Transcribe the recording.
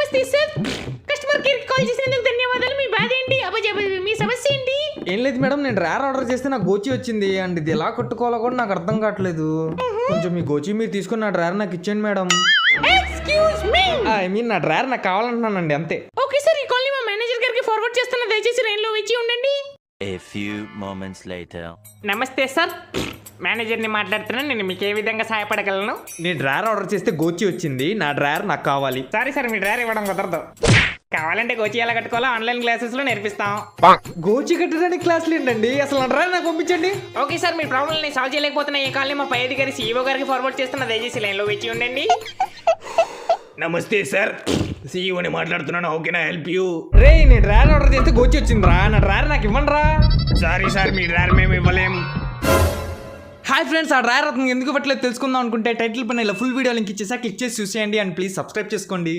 నమస్తే sir, customer care call చేసినందుకు ధన్యవాదాలు. మీ బాధ ఏంటి? మీ సమస్య ఏంటి? ఏం లేదు మేడం, నేను రేర్ ఆర్డర్ చేస్తే నాకు గోచి వచ్చింది అండ్ ఇది ఎలా కొట్టుకోవాలో కూడా నాకు అర్థం కావట్లేదు. కొంచెం మీ గోచి మీరు తీసుకుని నా డ్రైవర్ నాకు ఇచ్చేయండి madam. Excuse me, I mean నా డ్రైవర్ నాకు కావాలంటున్నానండి అంతే. ఓకే సార్, ఈ కాల్ ని మా మేనేజర్ గారికి ఫార్వర్డ్ చేస్తున్నా, దయచేసి లైన్లో వేచి ఉండండి. A few moments later. నమస్తే సార్, మేనేజర్ని మాట్లాడుతున్నాను. నేను మీకు ఏ విధంగా సహాయపడగలను? నేను డ్రైవర్ ఆర్డర్ చేస్తే గోచి వచ్చింది, నా డ్రైవర్ నాకు కావాలి. సారీ సార్, మీ డ్రైవర్ ఇవ్వడం కుదరదు. కావాలంటే గోచి ఎలా కట్టుకోవాలో ఆన్లైన్ క్లాసెస్ లో నేర్పిస్తాం. గోచి కట్టడానికి క్లాసులు ఏంటండి, అసలు నా డ్రైవర్ నాకు పంపించండి. ఓకే సార్, మీ ప్రాబ్లమ్ ని సాల్వ్ చేయలేకపోతున్నా ఈ కాల్ ని మా పై అధికారి సీఈఓ గారికి ఫార్వర్డ్ చేస్తున్నా, దయచేసి లైన్లో వేచి ఉండండి. నమస్తే సార్, సీఈఓని మాట్లాడుతున్నాను. How can I help you? రే నేను డ్రైవర్ ఆర్డర్ చేస్తే గోచి వచ్చిందిరా, నా డ్రైవర్ నాకు ఇవ్వండి రా. సారీ సార్, మీ డ్రైవర్ మేము ఇవ్వలేం. హాయ్ ఫ్రెండ్స్, ఆ డ్రైవర్ అతను ఎందుకు ఇవ్వట్లేదు తెలుసుకుందాం అనుకుంటే టైటిల్ పైన ఇలా ఫుల్ వీడియో లింక్ ఇచ్చేసా, క్లిక్ చేసి చూసేయండి అండ్ ప్లీజ్ సబ్స్క్రైబ్ చేసుకోండి.